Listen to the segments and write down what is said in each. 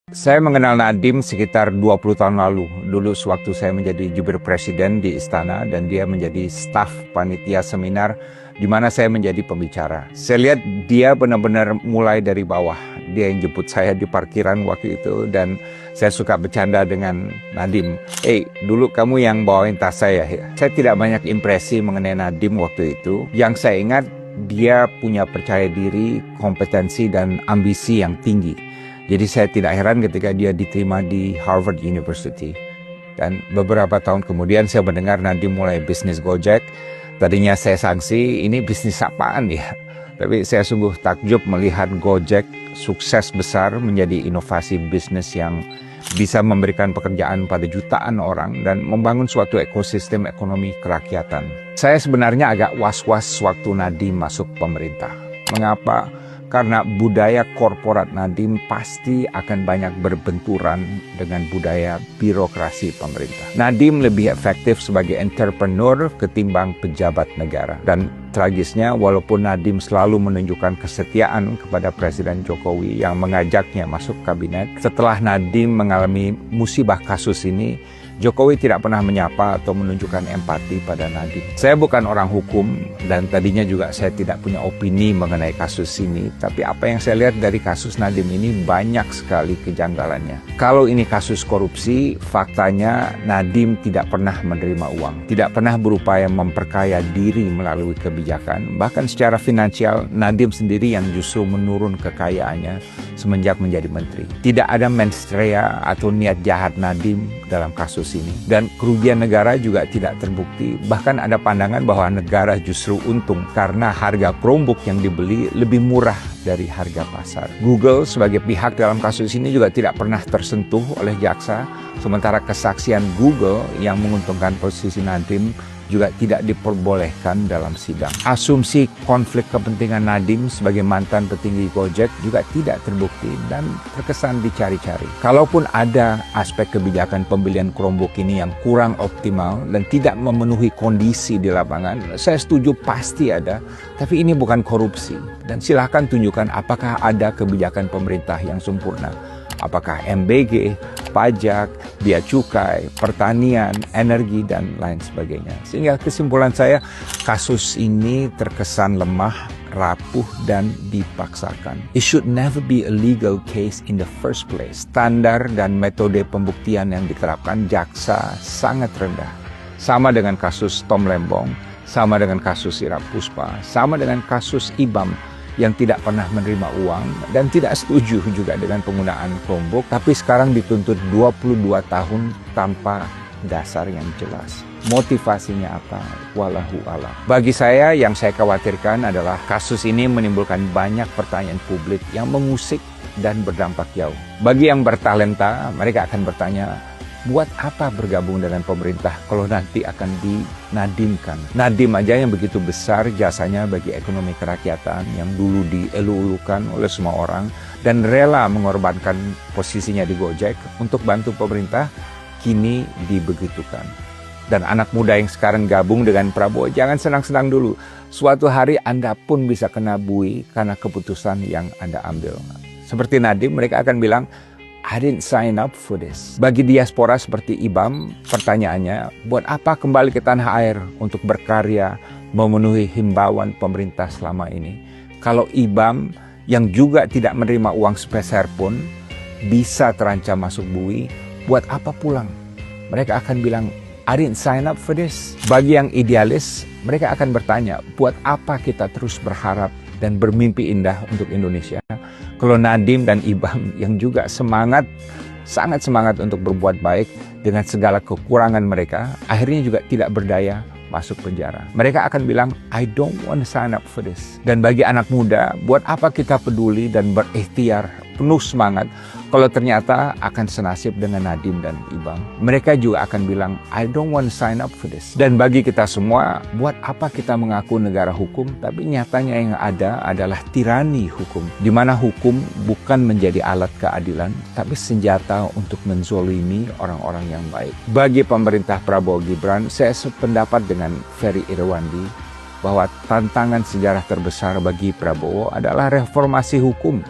Saya mengenal Nadiem sekitar 20 tahun lalu. Dulu sewaktu saya menjadi jubir presiden di istana dan dia menjadi staf panitia seminar di mana saya menjadi pembicara. Saya lihat dia benar-benar mulai dari bawah. Dia yang jemput saya di parkiran waktu itu dan saya suka bercanda dengan Nadiem. Dulu kamu yang bawain tas saya. Saya tidak banyak impresi mengenai Nadiem waktu itu. Yang saya ingat dia punya percaya diri, kompetensi dan ambisi yang tinggi. Jadi saya tidak heran ketika dia diterima di Harvard University. Dan beberapa tahun kemudian saya mendengar Nadiem mulai bisnis Gojek. Tadinya saya sangsi, ini bisnis apaan ya? Tapi saya sungguh takjub melihat Gojek sukses besar menjadi inovasi bisnis yang bisa memberikan pekerjaan pada jutaan orang dan membangun suatu ekosistem ekonomi kerakyatan. Saya sebenarnya agak was-was waktu Nadiem masuk pemerintah. Mengapa? Karena budaya korporat Nadiem pasti akan banyak berbenturan dengan budaya birokrasi pemerintah. Nadiem lebih efektif sebagai entrepreneur ketimbang pejabat negara. Dan tragisnya, walaupun Nadiem selalu menunjukkan kesetiaan kepada Presiden Jokowi yang mengajaknya masuk kabinet, setelah Nadiem mengalami musibah kasus ini, Jokowi tidak pernah menyapa atau menunjukkan empati pada Nadiem. Saya bukan orang hukum dan tadinya juga saya tidak punya opini mengenai kasus ini. Tapi apa yang saya lihat dari kasus Nadiem ini banyak sekali kejanggalannya. Kalau ini kasus korupsi, faktanya Nadiem tidak pernah menerima uang. Tidak pernah berupaya memperkaya diri melalui kebijakan. Bahkan secara finansial, Nadiem sendiri yang justru menurun kekayaannya semenjak menjadi menteri. Tidak ada menstrea atau niat jahat Nadiem dalam kasus ini. Dan kerugian negara juga tidak terbukti. Bahkan ada pandangan bahwa negara justru untung karena harga Chromebook yang dibeli lebih murah dari harga pasar. Google sebagai pihak dalam kasus ini juga tidak pernah tersentuh oleh jaksa, sementara kesaksian Google yang menguntungkan posisi Nadiem juga tidak diperbolehkan dalam sidang. Asumsi konflik kepentingan Nadiem sebagai mantan petinggi Gojek juga tidak terbukti dan terkesan dicari-cari. Kalaupun ada aspek kebijakan pembelian Chromebook ini yang kurang optimal dan tidak memenuhi kondisi di lapangan, saya setuju pasti ada, tapi ini bukan korupsi. Dan silahkan tunjukkan apakah ada kebijakan pemerintah yang sempurna. Apakah MBG, pajak, bea cukai, pertanian, energi, dan lain sebagainya. Sehingga kesimpulan saya, kasus ini terkesan lemah, rapuh, dan dipaksakan. It should never be a legal case in the first place. Standar dan metode pembuktian yang diterapkan jaksa sangat rendah. Sama dengan kasus Tom Lembong, sama dengan kasus Ira Puspa, sama dengan kasus IBAM, yang tidak pernah menerima uang dan tidak setuju juga dengan penggunaan Chromebook, tapi sekarang dituntut 22 tahun tanpa dasar yang jelas. Motivasinya apa? Wallahu a'lam. Bagi saya, yang saya khawatirkan adalah kasus ini menimbulkan banyak pertanyaan publik yang mengusik dan berdampak jauh. Bagi yang bertalenta, mereka akan bertanya, buat apa bergabung dengan pemerintah kalau nanti akan dinadimkan? Nadiem aja yang begitu besar jasanya bagi ekonomi kerakyatan yang dulu dielu-elukan oleh semua orang dan rela mengorbankan posisinya di Gojek untuk bantu pemerintah, kini dibegitukan. Dan anak muda yang sekarang gabung dengan Prabowo, jangan senang-senang dulu. Suatu hari Anda pun bisa kena bui karena keputusan yang Anda ambil. Seperti Nadiem, mereka akan bilang, I didn't sign up for this. Bagi diaspora seperti IBAM, pertanyaannya, buat apa kembali ke tanah air untuk berkarya, memenuhi himbauan pemerintah selama ini? Kalau IBAM yang juga tidak menerima uang sepeser pun bisa terancam masuk bui, buat apa pulang? Mereka akan bilang, I didn't sign up for this. Bagi yang idealis, mereka akan bertanya, buat apa kita terus berharap dan bermimpi indah untuk Indonesia? Kalau Nadiem dan IBAM yang juga sangat semangat untuk berbuat baik dengan segala kekurangan mereka, akhirnya juga tidak berdaya masuk penjara. Mereka akan bilang, I don't want to sign up for this. Dan bagi anak muda, buat apa kita peduli dan berikhtiar penuh semangat kalau ternyata akan senasib dengan Nadiem dan IBAM? Mereka juga akan bilang, I don't want to sign up for this. Dan bagi kita semua, buat apa kita mengaku negara hukum, tapi nyatanya yang ada adalah tirani hukum, di mana hukum bukan menjadi alat keadilan, tapi senjata untuk menzolimi orang-orang yang baik. Bagi pemerintah Prabowo Gibran, saya sependapat dengan Ferry Irwandi bahwa tantangan sejarah terbesar bagi Prabowo adalah reformasi hukum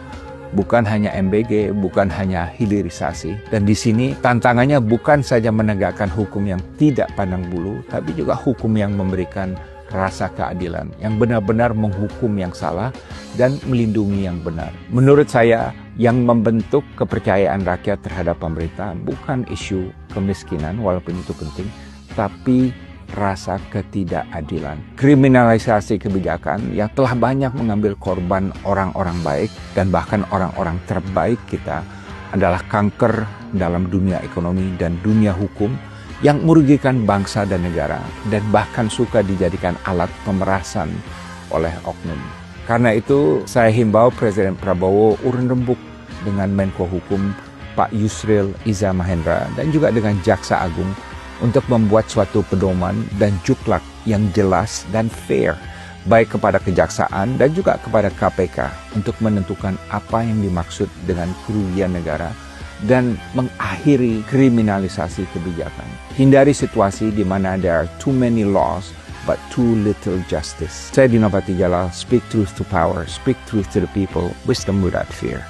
bukan hanya MBG, bukan hanya hilirisasi. Dan di sini tantangannya bukan saja menegakkan hukum yang tidak pandang bulu, tapi juga hukum yang memberikan rasa keadilan, yang benar-benar menghukum yang salah dan melindungi yang benar. Menurut saya, yang membentuk kepercayaan rakyat terhadap pemerintah bukan isu kemiskinan, walaupun itu penting, tapi rasa ketidakadilan. Kriminalisasi kebijakan yang telah banyak mengambil korban orang-orang baik dan bahkan orang-orang terbaik kita adalah kanker dalam dunia ekonomi dan dunia hukum yang merugikan bangsa dan negara dan bahkan suka dijadikan alat pemerasan oleh oknum. Karena itu saya himbau Presiden Prabowo urun rembuk dengan Menko Hukum Pak Yusril Iza Mahendra dan juga dengan Jaksa Agung untuk membuat suatu pedoman dan juklak yang jelas dan fair baik kepada kejaksaan dan juga kepada KPK untuk menentukan apa yang dimaksud dengan kerugian negara dan mengakhiri kriminalisasi kebijakan. Hindari situasi di mana there are too many laws but too little justice. Saya Dino Patijalal, speak truth to power, speak truth to the people, wisdom without fear.